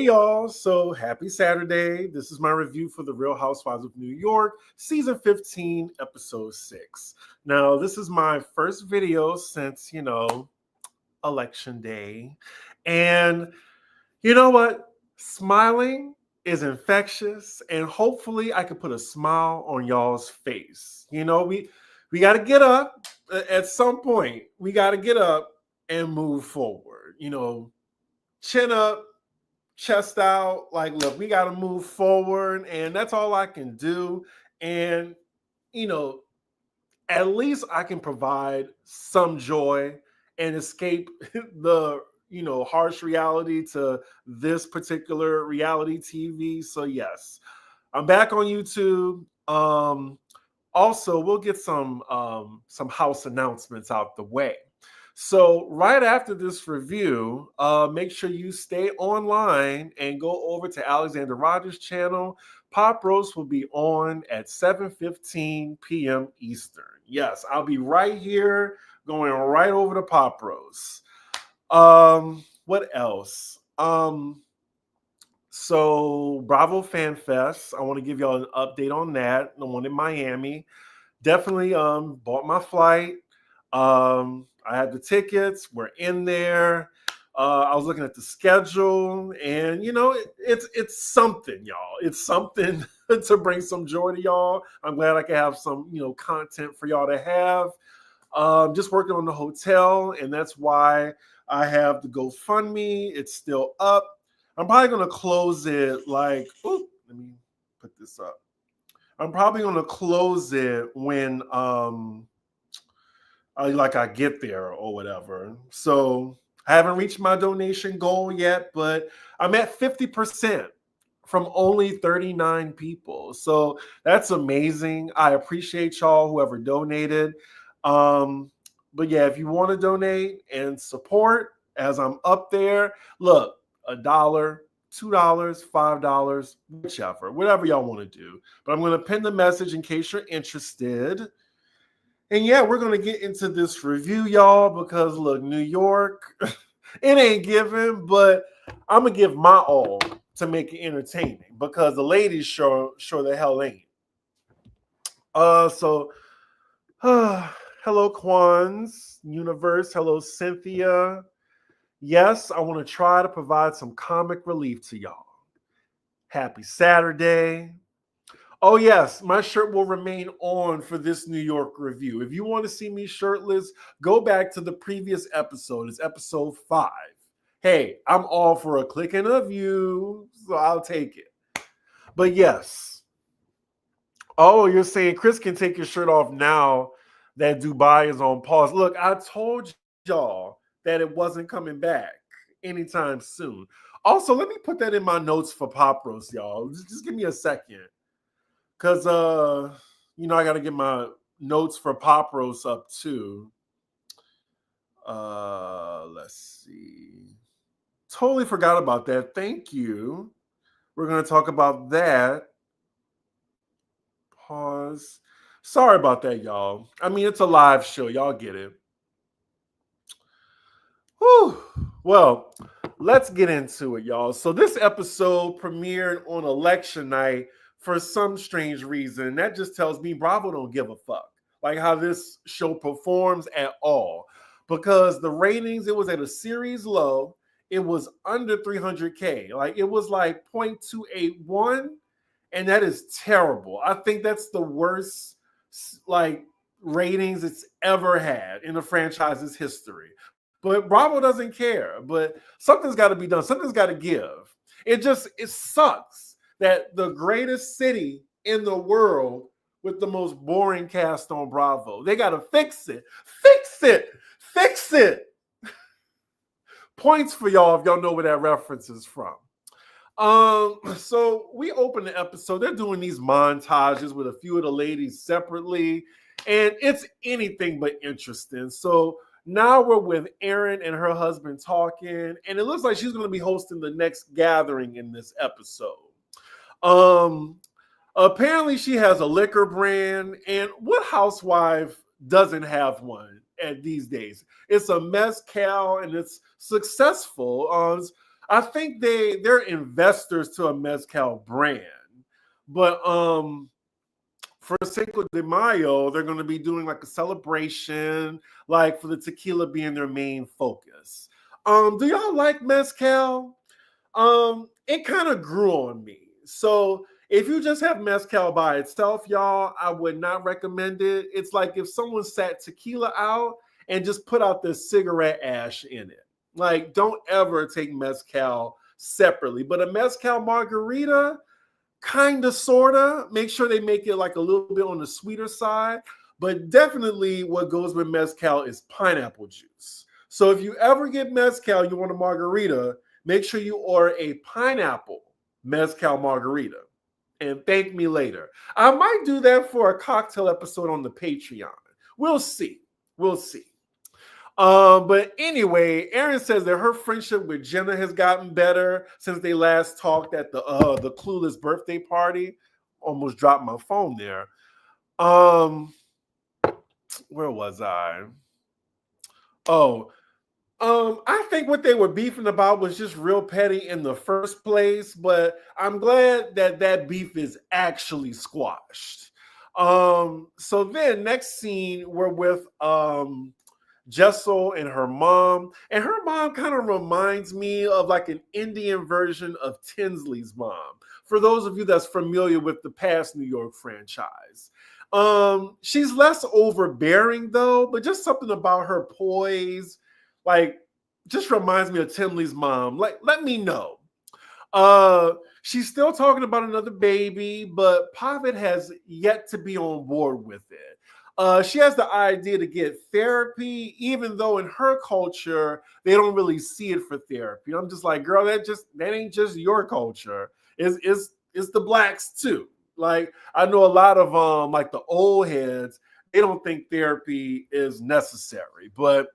y'all. So happy Saturday. This is my review for The Real Housewives of New York, season 15, episode 6. Now, this is my first video since, election day. And you know what? Smiling is infectious, and hopefully I can put a smile on y'all's face. We got to get up at some point. We got to get up and move forward. Chin up, chest out. Like, look, we got to move forward, and that's all I can do. And at least I can provide some joy and escape the harsh reality to this particular reality TV. So yes, I'm back on YouTube. Also, we'll get some house announcements out the way. So right after this review, make sure you stay online and go over to Alexander Rogers' channel. Pop Roast will be on at 7:15 p.m. Eastern. Yes, I'll be right here going right over to Pop Roast. What else? So Bravo Fan Fest, I want to give y'all an update on that. The one in Miami. Definitely bought my flight. I had the tickets. We're in there. I was looking at the schedule, and it's something, y'all. It's something to bring some joy to y'all. I'm glad I can have some content for y'all to have. Just working on the hotel, and that's why I have the GoFundMe. It's still up. I'm probably gonna close it let me put this up. I'm probably gonna close it when I get there or whatever. So I haven't reached my donation goal yet, but I'm at 50% from only 39 people. So that's amazing. I appreciate y'all, whoever donated. But yeah, if you want to donate and support as I'm up there, look, $1, $2, $5, whatever y'all want to do. But I'm going to pin the message in case you're interested. And yeah, we're going to get into this review, y'all, because look, New York, it ain't given, but I'm going to give my all to make it entertaining because the ladies sure the hell ain't. Hello, Quans Universe. Hello, Cynthia. Yes, I want to try to provide some comic relief to y'all. Happy Saturday. Oh, yes, my shirt will remain on for this New York review. If you want to see me shirtless, go back to the previous episode. It's episode 5. Hey, I'm all for a click and a view, so I'll take it. But yes. Oh, you're saying Chris can take your shirt off now that Dubai is on pause. Look, I told y'all that it wasn't coming back anytime soon. Also, let me put that in my notes for Pop Roast, y'all. Just give me a second. Because, I got to get my notes for Pop Roast up, too. Let's see. Totally forgot about that. Thank you. We're going to talk about that. Pause. Sorry about that, y'all. I mean, it's a live show. Y'all get it. Whew. Well, let's get into it, y'all. So this episode premiered on election night for some strange reason. That just tells me Bravo don't give a fuck. Like how this show performs at all. Because the ratings, it was at a series low. It was under 300K. Like it was like 0.281. And that is terrible. I think that's the worst ratings it's ever had in the franchise's history. But Bravo doesn't care. But something's got to be done. Something's got to give. It sucks that the greatest city in the world with the most boring cast on Bravo, they got to fix it. Fix it. Fix it. Points for y'all if y'all know where that reference is from. So we open the episode. They're doing these montages with a few of the ladies separately, and it's anything but interesting. So now we're with Erin and her husband talking, and it looks like she's going to be hosting the next gathering in this episode. Apparently she has a liquor brand, and what housewife doesn't have one at these days? It's a mezcal, and it's successful. I think they're investors to a mezcal brand, but for Cinco de Mayo, they're going to be doing like a celebration, like for the tequila being their main focus. Do y'all like mezcal? It kind of grew on me. So if you just have mezcal by itself, y'all, I would not recommend it. It's like if someone sat tequila out and just put out the cigarette ash in it. Like, don't ever take mezcal separately. But a mezcal margarita, kind of, sort of. Make sure they make it like a little bit on the sweeter side. But definitely what goes with mezcal is pineapple juice. So if you ever get mezcal, you want a margarita, make sure you order a pineapple mezcal margarita and thank me later. I might do that for a cocktail episode on the Patreon. We'll see. We'll see. But anyway, Erin says that her friendship with Jenna has gotten better since they last talked at the Clueless birthday party. Almost dropped my phone there. Where was I? Oh, I think what they were beefing about was just real petty in the first place, but I'm glad that that beef is actually squashed. So then next scene, we're with Jessel and her mom kind of reminds me of like an Indian version of Tinsley's mom. For those of you that's familiar with the past New York franchise. She's less overbearing though, but just something about her poise, like, just reminds me of Tinsley's mom. Like, let me know. She's still talking about another baby, but Pavit has yet to be on board with it. She has the idea to get therapy, even though in her culture, they don't really see it for therapy. I'm just like, girl, that ain't just your culture. It's the blacks too. Like, I know a lot of like the old heads, they don't think therapy is necessary, but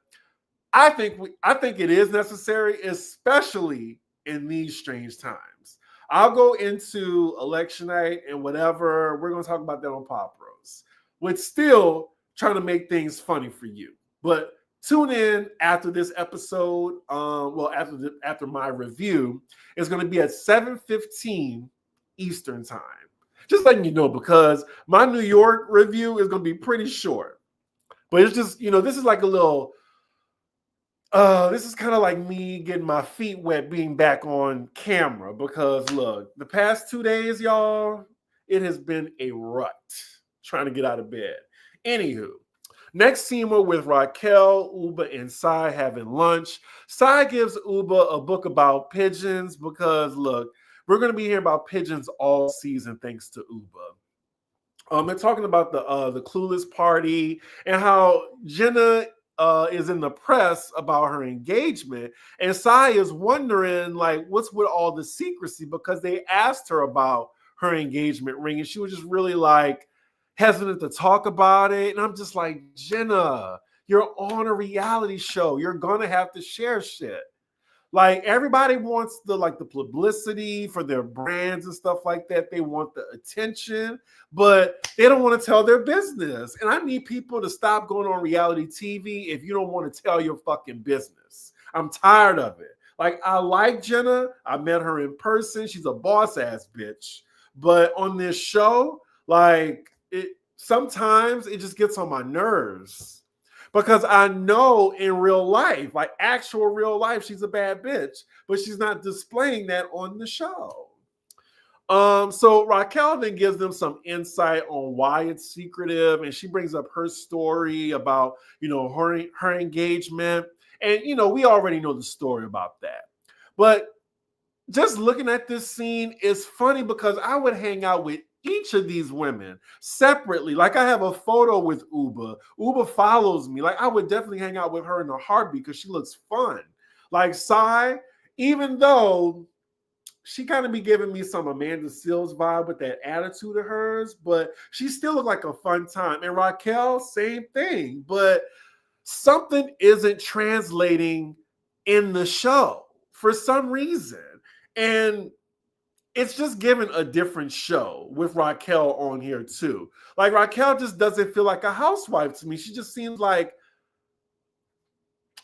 I think it is necessary, especially in these strange times. I'll go into election night and whatever. We're going to talk about that on Pop Rose. With still trying to make things funny for you. But tune in after this episode. After my review, it's going to be at 7:15 Eastern time. Just letting you know, because my New York review is going to be pretty short. But it's just, this is like a little... this is kind of like me getting my feet wet being back on camera, because look, the past 2 days, y'all, it has been a rut trying to get out of bed. Anywho, next scene we're with Raquel, Uba, and Sai having lunch. Sai gives Uba a book about pigeons because, look, we're going to be hearing about pigeons all season thanks to Uba. They're talking about the Clueless party and how Jenna is in the press about her engagement, and Sai is wondering, like, what's with all the secrecy, because they asked her about her engagement ring and she was just really like hesitant to talk about it. And I'm just like, Jenna, you're on a reality show, you're gonna have to share shit. Like, everybody wants the publicity for their brands and stuff like that. They want the attention, but they don't want to tell their business. And I need people to stop going on reality TV if you don't want to tell your fucking business. I'm tired of it. Like, I like Jenna. I met her in person. She's a boss ass bitch. But on this show, sometimes it just gets on my nerves. Because I know in real life, like actual real life, she's a bad bitch, but she's not displaying that on the show. So Raquel then gives them some insight on why it's secretive, and she brings up her story about, her engagement. And, we already know the story about that. But just looking at this scene is funny because I would hang out with each of these women separately. Like, I have a photo with Uba. Uba follows me. Like, I would definitely hang out with her in a heartbeat because she looks fun. Like, Sai, even though she kind of be giving me some Amanda Seales vibe with that attitude of hers, but she still looked like a fun time. And Raquel, same thing. But something isn't translating in the show for some reason. And it's just given a different show with Raquel on here too. Like, Raquel just doesn't feel like a housewife to me. She just seems like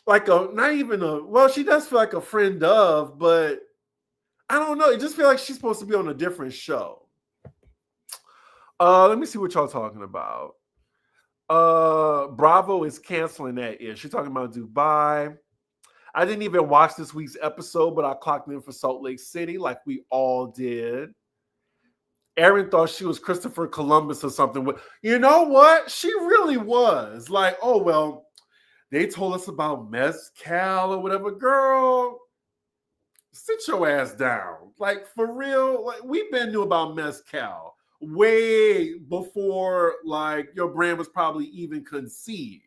like not even well, she does feel like a friend of, but I don't know. It just feels like she's supposed to be on a different show. Let me see what y'all talking about. Bravo is canceling that ish. She's talking about Dubai. I didn't even watch this week's episode, but I clocked in for Salt Lake City like we all did. Erin thought she was Christopher Columbus or something. You know what? She really was. Like, oh, well, they told us about mezcal or whatever. Girl, sit your ass down. Like, for real, like we've been knew about mezcal way before like your brand was probably even conceived.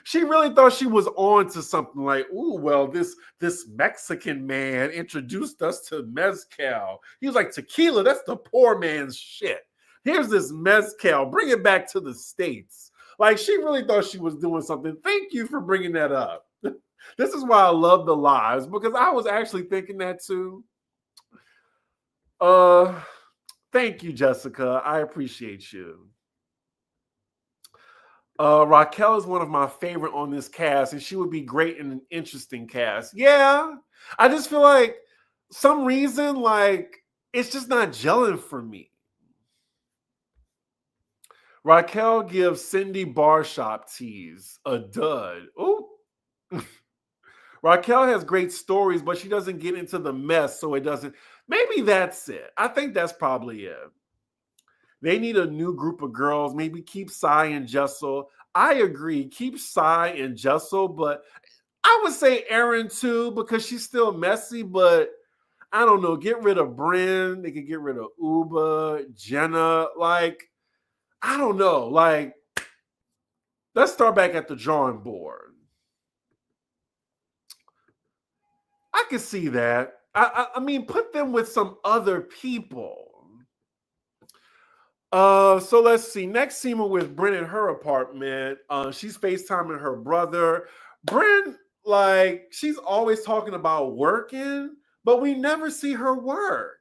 She really thought she was on to something like, ooh, well, this Mexican man introduced us to mezcal. He was like, tequila, that's the poor man's shit. Here's this mezcal, bring it back to the States. Like, she really thought she was doing something. Thank you for bringing that up. This is why I love the lives, because I was actually thinking that too. Thank you, Jessica. I appreciate you. Raquel is one of my favorite on this cast, and she would be great in an interesting cast. Yeah, I just feel like some reason, like, it's just not gelling for me. Raquel gives Cindy barshop tease a dud. Oh, Raquel has great stories, but she doesn't get into the mess, so it doesn't. Maybe that's it. I think that's probably it. They need a new group of girls. Maybe keep Sai and Jessel. I agree. Keep Sai and Jessel, but I would say Erin too, because she's still messy, but I don't know. Get rid of Brynn. They could get rid of Uba, Jenna. Like, I don't know. Like, let's start back at the drawing board. I can see that. I mean, put them with some other people. So let's see. Next scene with Brynn in her apartment. She's FaceTiming her brother. Brynn, like, she's always talking about working, but we never see her work.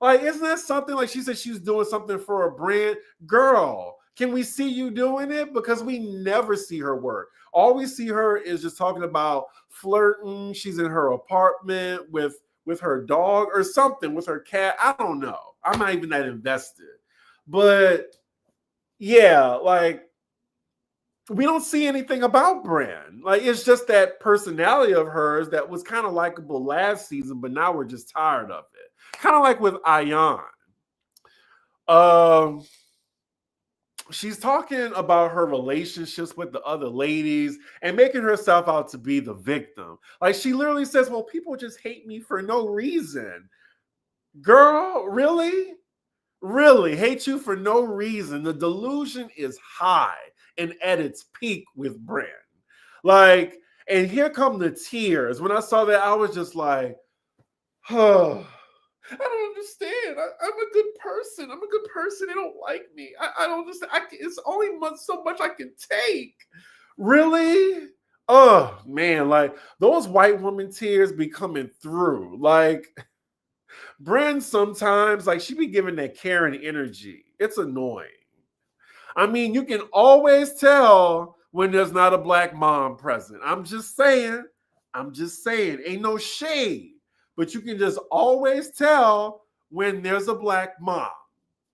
Like, isn't that something? Like, she said she's doing something for a brand. Girl, can we see you doing it? Because we never see her work. All we see her is just talking about flirting. She's in her apartment with her dog or something, with her cat. I don't know. I'm not even that invested. But yeah, like, we don't see anything about Brynn. Like, it's just that personality of hers that was kind of likable last season, but now we're just tired of it. Kind of like with Ayan. She's talking about her relationships with the other ladies and making herself out to be the victim. Like, she literally says, well, people just hate me for no reason. Girl, really? Really hate you for no reason. The delusion is high and at its peak with Brynn. Like, and here come the tears. When I saw that, I was just like, oh, I don't understand. I'm a good person. I'm a good person. They don't like me. I don't understand. It's only so much I can take. Really? Oh, man. Like, those white woman tears be coming through. Like, Brynn sometimes, like, she be giving that Karen energy. It's annoying. I mean, you can always tell when there's not a black mom present. I'm just saying. Ain't no shade. But you can just always tell when there's a black mom.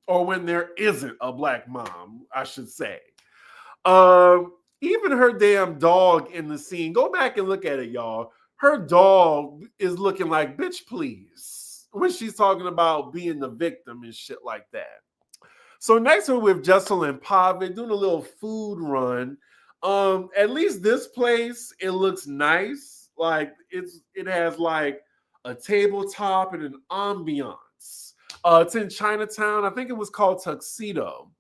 Or when there isn't a black mom, I should say. Even her damn dog in the scene. Go back and look at it, y'all. Her dog is looking like, bitch, please, when she's talking about being the victim and shit like that. So next we're with Jessel and Pavit doing a little food run. At least this place, it looks nice. Like, it has like a tabletop and an ambiance. It's in Chinatown. I think it was called Tuxedo.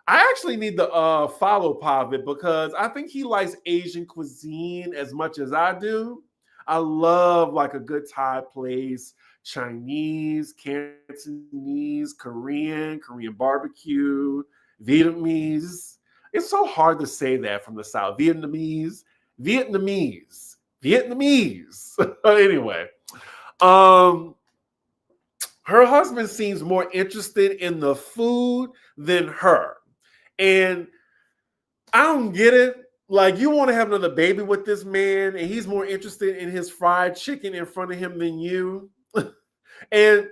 I actually need to follow Pavit because I think he likes Asian cuisine as much as I do. I love like a good Thai place, Chinese, Cantonese, Korean barbecue, Vietnamese. It's so hard to say that from the South. Vietnamese. Anyway, her husband seems more interested in the food than her. And I don't get it. Like, you want to have another baby with this man, and he's more interested in his fried chicken in front of him than you. And,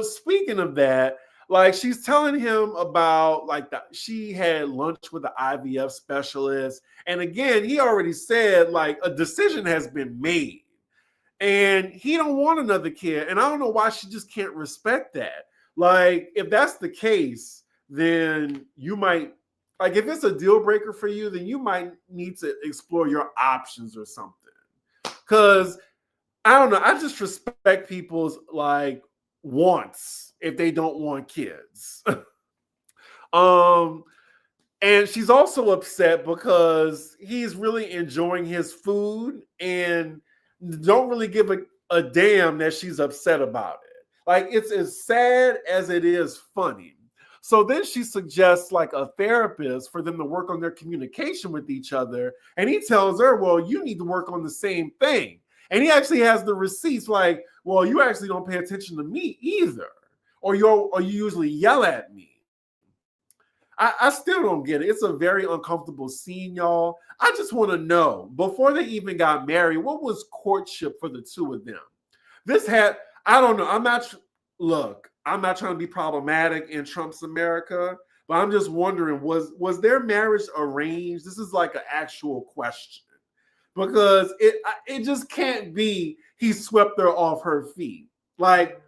speaking of that, like, she's telling him about, like, she had lunch with the IVF specialist. And again, he already said, like, a decision has been made. And he don't want another kid. And I don't know why she just can't respect that. Like, if that's the case, then you might, like, if it's a deal breaker for you, then you might need to explore your options or something. Because I don't know, I just respect people's, like, wants if they don't want kids. And she's also upset because he's really enjoying his food and don't really give a damn that she's upset about it. Like, it's as sad as it is funny. So then she suggests, like, a therapist for them to work on their communication with each other. And he tells her, well, you need to work on the same thing. And he actually has the receipts, like, well, you actually don't pay attention to me either. Or you usually yell at me. I still don't get it. It's a very uncomfortable scene, y'all. I just want to know, before they even got married, what was courtship for the two of them? I don't know. I'm not trying to be problematic in Trump's America, but I'm just wondering, was their marriage arranged? This is like an actual question. Because it just can't be he swept her off her feet. Like,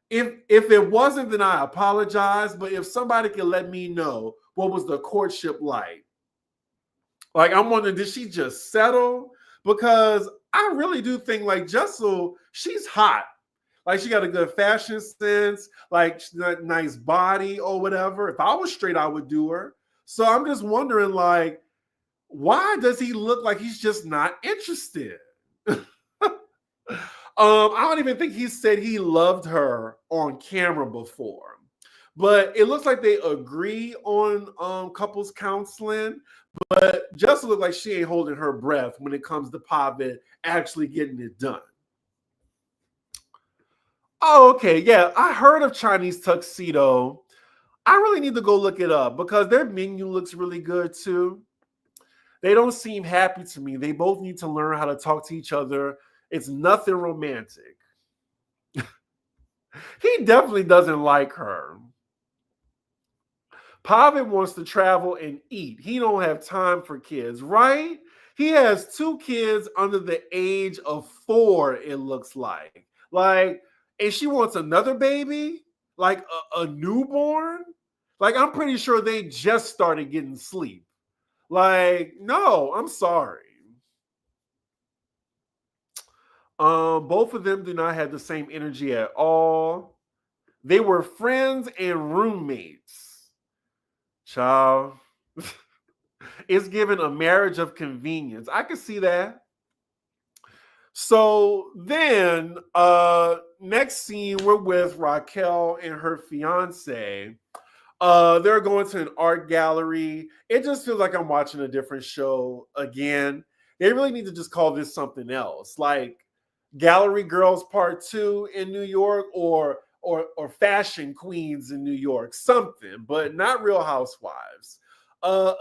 if it wasn't, then I apologize. But if somebody can let me know what was the courtship like. Like, I'm wondering, did she just settle? Because I really do think, like, Jessel, she's hot. Like, she got a good fashion sense, like, she's got a nice body or whatever. If I was straight, I would do her. So I'm just wondering, like, why does he look like he's just not interested? I don't even think he said he loved her on camera before. But it looks like they agree on couples counseling. But Jessel looks like she ain't holding her breath when it comes to Pavit actually getting it done. Oh, okay. Yeah, I heard of Chinese tuxedo. I really need to go look it up because their menu looks really good too. They don't seem happy to me. They both need to learn how to talk to each other. It's nothing romantic. He definitely doesn't like her. Pavit wants to travel and eat. He don't have time for kids, right? He has 2 kids under the age of 4, it looks like. Like, and she wants another baby? Like a newborn? Like, I'm pretty sure they just started getting sleep. Like, no, I'm sorry. Both of them do not have the same energy at all. They were friends and roommates. Child. It's given a marriage of convenience. I can see that. So then, next scene, we're with Raquel and her fiance. They're going to an art gallery. It just feels like I'm watching a different show again. They really need to just call this something else, like Gallery Girls Part 2 in New York, or Fashion Queens in New York, something, but not Real Housewives.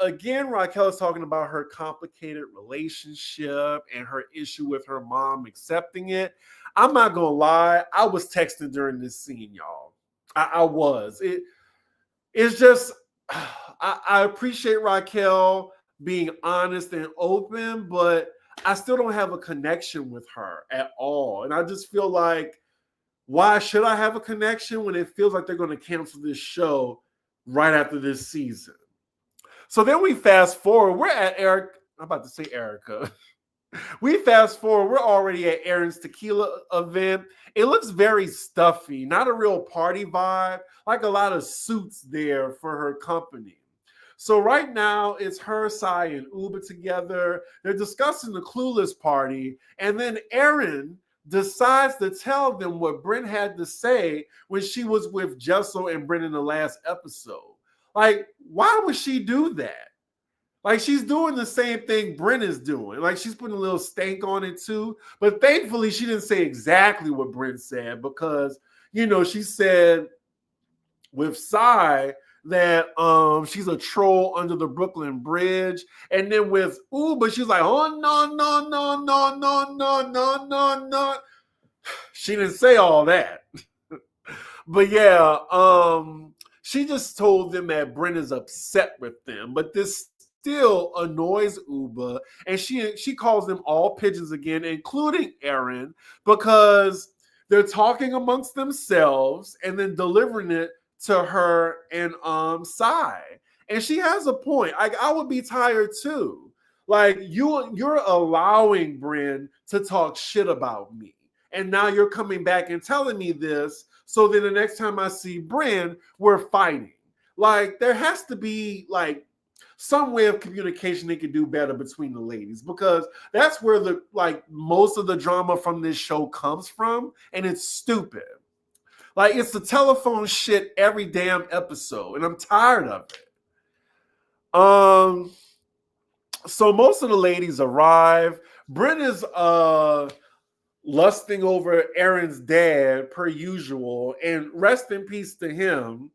Again, Raquel is talking about her complicated relationship and her issue with her mom accepting it. I'm not gonna lie, I was texting during this scene, y'all. I was. It's just, I appreciate Raquel being honest and open, but I still don't have a connection with her at all. And I just feel like, why should I have a connection when it feels like they're going to cancel this show right after this season? So then we fast forward. We're at Eric. I'm about to say Erica. We fast forward. We're already at Erin's tequila event. It looks very stuffy, not a real party vibe, like a lot of suits there for her company. So right now, it's her, Sai, and Uba together. They're discussing the Clueless party. And then Erin decides to tell them what Brynn had to say when she was with Jessel and Brynn in the last episode. Like, why would she do that? Like, she's doing the same thing Brynn is doing. Like, she's putting a little stank on it too. But thankfully, she didn't say exactly what Brynn said because, she said with Sai that she's a troll under the Brooklyn Bridge. And then with Uber, she's like, oh no, no, no, no, no, no, no, no, no. She didn't say all that. But yeah, she just told them that Brynn is upset with them, but this still annoys Uba, and she calls them all pigeons again, including Erin, because they're talking amongst themselves and then delivering it to her and Sai. And she has a point. I would be tired too. Like you're allowing Brynn to talk shit about me. And now you're coming back and telling me this. So then the next time I see Brynn, we're fighting. Like there has to be like some way of communication they could do better between the ladies, because that's where the like most of the drama from this show comes from, and it's stupid. Like it's the telephone shit every damn episode, and I'm tired of it. So most of the ladies arrive. Brynn is lusting over Erin's dad per usual, and rest in peace to him.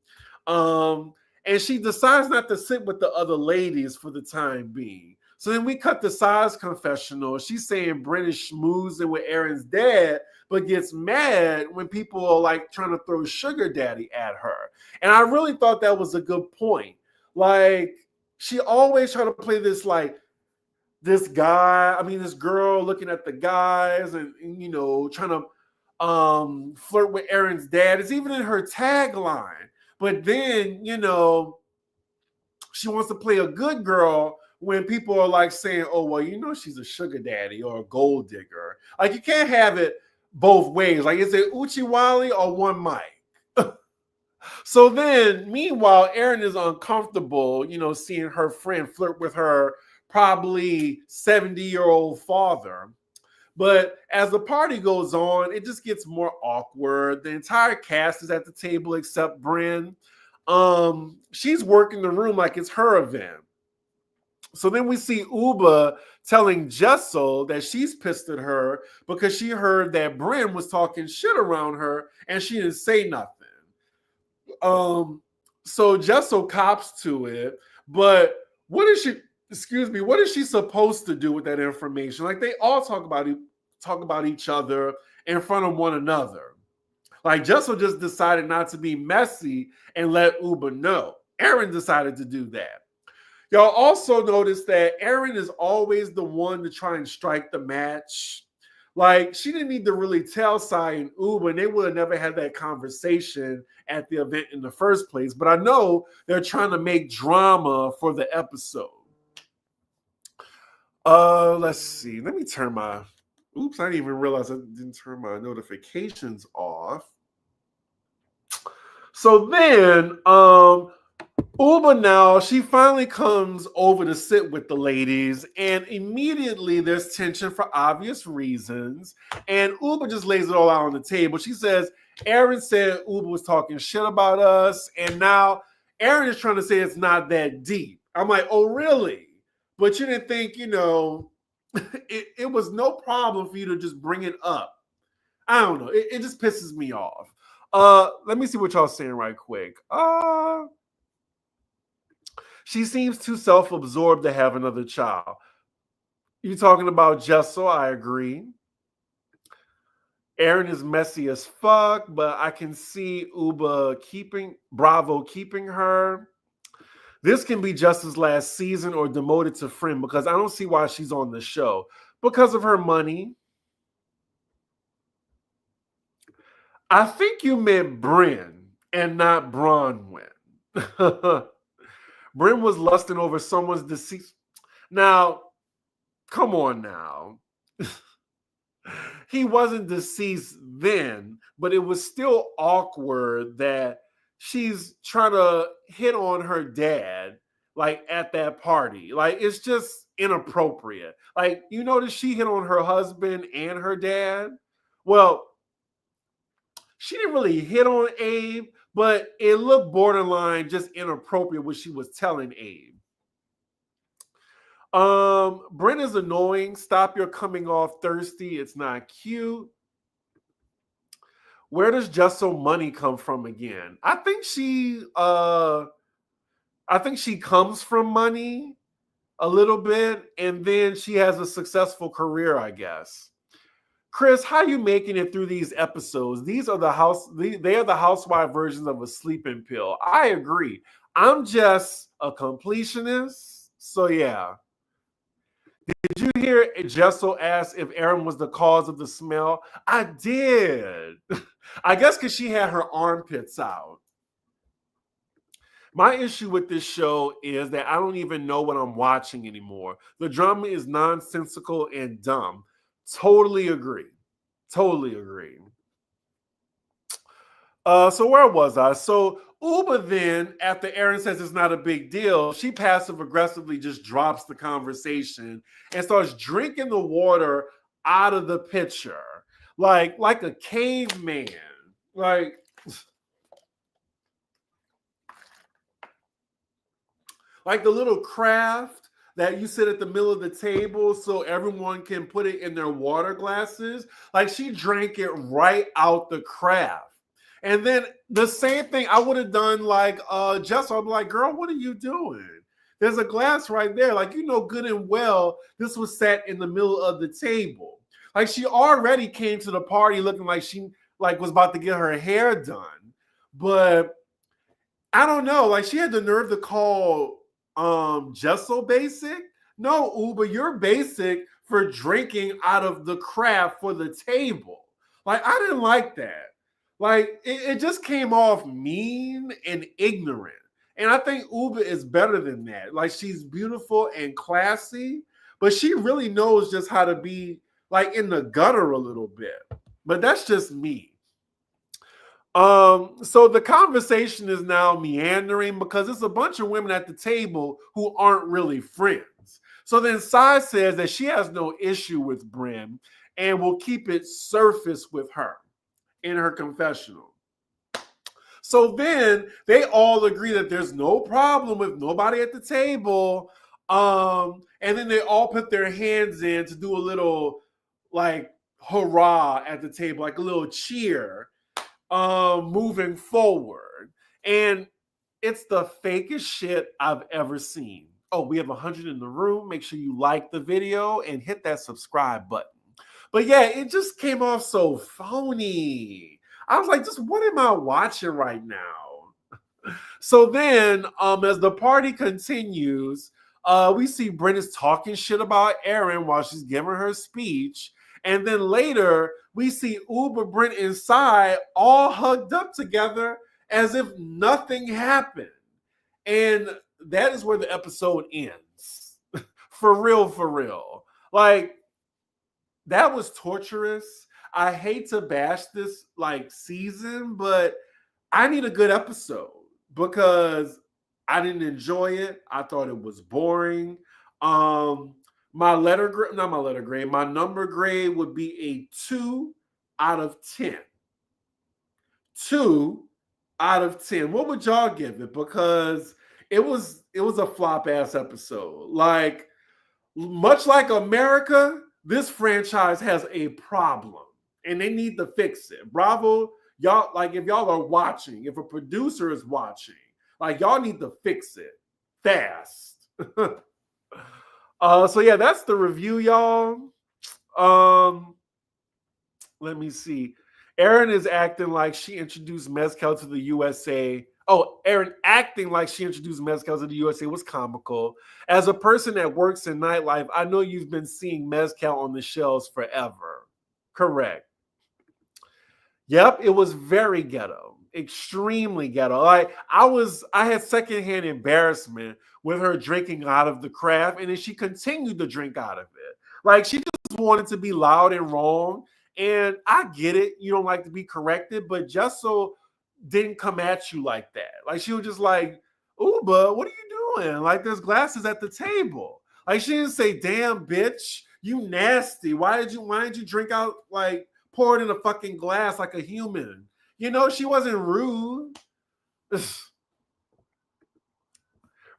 And she decides not to sit with the other ladies for the time being. So then we cut to Sai's confessional. She's saying Brynn is schmoozing with Erin's dad, but gets mad when people are like trying to throw sugar daddy at her. And I really thought that was a good point. Like she always try to play this like this girl looking at the guys and you know trying to flirt with Erin's dad. It's even in her tagline. But then, you know, she wants to play a good girl when people are like saying, oh, well, you know, she's a sugar daddy or a gold digger. Like, you can't have it both ways. Like, is it Uchiwali or one mic? So then, meanwhile, Erin is uncomfortable, you know, seeing her friend flirt with her probably 70-year-old father. But as the party goes on, it just gets more awkward. The entire cast is at the table except Brynn. She's working the room like it's her event. So then we see Uba telling Jessel that she's pissed at her because she heard that Brynn was talking shit around her and she didn't say nothing. So Jessel cops to it, but what is she supposed to do with that information? Like they all talk about each other in front of one another. Like Jessel just decided not to be messy and let Uba know. Erin decided to do that. Y'all also notice that Erin is always the one to try and strike the match. Like she didn't need to really tell Sai and Uba, and they would have never had that conversation at the event in the first place. But I know they're trying to make drama for the episode. Let's see. Let me turn my. Oops, I didn't even realize I didn't turn my notifications off. So then, Uba now, she finally comes over to sit with the ladies, and immediately there's tension for obvious reasons. And Uba just lays it all out on the table. She says, Erin said Uba was talking shit about us, and now Erin is trying to say it's not that deep. I'm like, oh, really? But you didn't think, you know, it was no problem for you to just bring it up. I don't know. It just pisses me off. Let me see what y'all saying right quick. She seems too self-absorbed to have another child. You talking about Jessel? I agree. Erin is messy as fuck, but I can see Uba keeping her. This can be Jessel's last season or demoted to friend because I don't see why she's on the show. Because of her money. I think you meant Brynn and not Bronwyn. Brynn was lusting over someone's deceased. Now, come on now. He wasn't deceased then, but it was still awkward that she's trying to hit on her dad, like at that party. Like, it's just inappropriate. Like, you notice she hit on her husband and her dad? Well, she didn't really hit on Abe, but it looked borderline just inappropriate what she was telling Abe. Brynn is annoying. Stop your coming off thirsty. It's not cute. Where does Jessel money come from again? I think she I think she comes from money a little bit, and then she has a successful career, I guess. Chris, how you making it through these episodes? These are they are the housewife versions of a sleeping pill. I agree. I'm just a completionist. So yeah. Did you hear Jessel ask if Erin was the cause of the smell? I did. I guess because she had her armpits out. My issue with this show is that I don't even know what I'm watching anymore. The drama is nonsensical and dumb. Totally agree. Totally agree. So where was I? So Uba then, after Erin says it's not a big deal, she passive aggressively just drops the conversation and starts drinking the water out of the pitcher, like a caveman. Like the little craft that you sit at the middle of the table so everyone can put it in their water glasses. Like she drank it right out the craft. And then the same thing I would have done like Jessel. I'm like, girl, what are you doing? There's a glass right there. Like, you know, good and well, this was set in the middle of the table. Like she already came to the party looking like she like was about to get her hair done. But I don't know. Like she had the nerve to call Jessel basic. No, Uber, you're basic for drinking out of the craft for the table. Like I didn't like that. Like it just came off mean and ignorant. And I think Uber is better than that. Like she's beautiful and classy, but she really knows just how to be like in the gutter a little bit. But that's just me. So the conversation is now meandering because it's a bunch of women at the table who aren't really friends. So then Sai says that she has no issue with Brynn and will keep it surface with her in her confessional. So then they all agree that there's no problem with nobody at the table. And then they all put their hands in to do a little like hurrah at the table, like a little cheer. Moving forward. And it's the fakest shit I've ever seen. Oh, we have 100 in the room. Make sure you like the video and hit that subscribe button. But yeah, it just came off so phony. I was like, just what am I watching right now? So then, as the party continues, we see Brynn is talking shit about Erin while she's giving her speech. And then later, we see Uber, Brynn, and Sai all hugged up together as if nothing happened. And that is where the episode ends. For real, for real. Like, that was torturous. I hate to bash this like season, but I need a good episode because I didn't enjoy it. I thought it was boring. My number grade would be a 2 out of 10. 2 out of 10. What would y'all give it? Because it was a flop ass episode. Like, much like America, this franchise has a problem and they need to fix it. Bravo, y'all, like if y'all are watching, if a producer is watching, like y'all need to fix it fast. So yeah, that's the review, y'all. Let me see. Erin is acting like she introduced mezcal to the USA. Oh, Erin acting like she introduced mezcal to the USA was comical. As a person that works in nightlife, I know you've been seeing mezcal on the shelves forever. Correct. Yep, it was very ghetto, extremely ghetto. Like I had secondhand embarrassment with her drinking out of the craft, and then she continued to drink out of it. Like she just wanted to be loud and wrong. And I get it, you don't like to be corrected, but Jessel didn't come at you like that. Like she was just like, Uba, what are you doing? Like there's glasses at the table. Like she didn't say, damn bitch, you nasty. Why did you drink out like pour it in a fucking glass like a human? You know, she wasn't rude.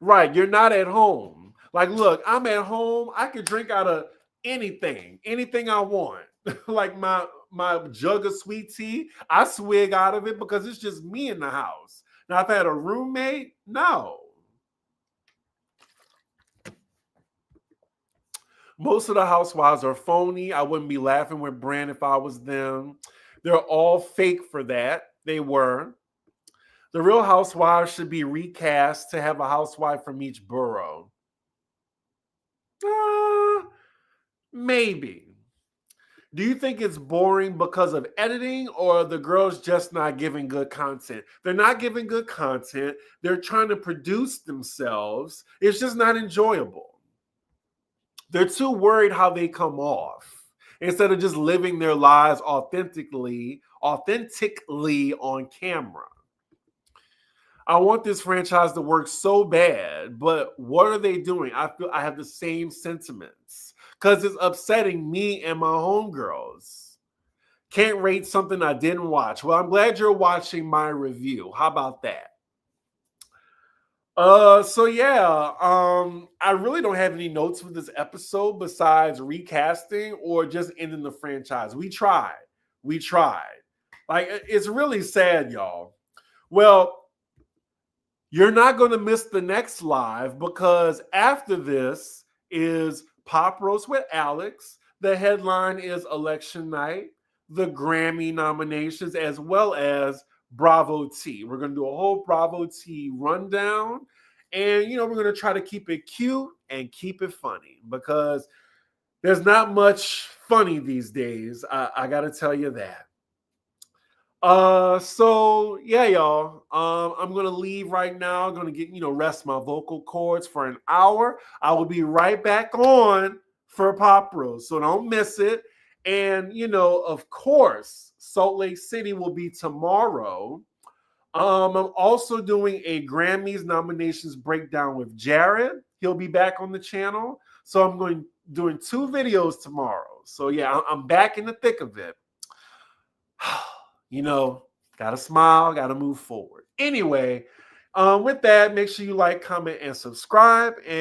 Right, you're not at home. Like, look, I'm at home. I can drink out of anything I want. Like my jug of sweet tea, I swig out of it because it's just me in the house. Now, if I had a roommate, no. Most of the housewives are phony. I wouldn't be laughing with Brynn if I was them. They're all fake for that. They were. The real housewives should be recast to have a housewife from each borough. Maybe. Do you think it's boring because of editing, or the girls just not giving good content? They're not giving good content. They're trying to produce themselves. It's just not enjoyable. They're too worried how they come off instead of just living their lives authentically on camera. I want this franchise to work so bad, but what are they doing? I feel I have the same sentiments because it's upsetting me and my homegirls. Can't rate something I didn't watch. Well, I'm glad you're watching my review. How about that? I really don't have any notes for this episode besides recasting or just ending the franchise. We tried. We tried. Like, it's really sad, y'all. Well, you're not going to miss the next live because after this is Pop Roast with Alex. The headline is Election Night, the Grammy nominations, as well as Bravo T. We're going to do a whole Bravo T rundown. And, we're going to try to keep it cute and keep it funny because there's not much funny these days. I got to tell you that. Y'all. I'm gonna leave right now. I'm gonna get rest my vocal cords for an hour. I will be right back on for Pop Roast, so don't miss it. And of course, Salt Lake City will be tomorrow. I'm also doing a Grammys nominations breakdown with Jared. He'll be back on the channel, so I'm doing 2 videos tomorrow. So yeah, I'm back in the thick of it. Gotta smile, gotta move forward. Anyway, with that, make sure you like, comment, and subscribe. And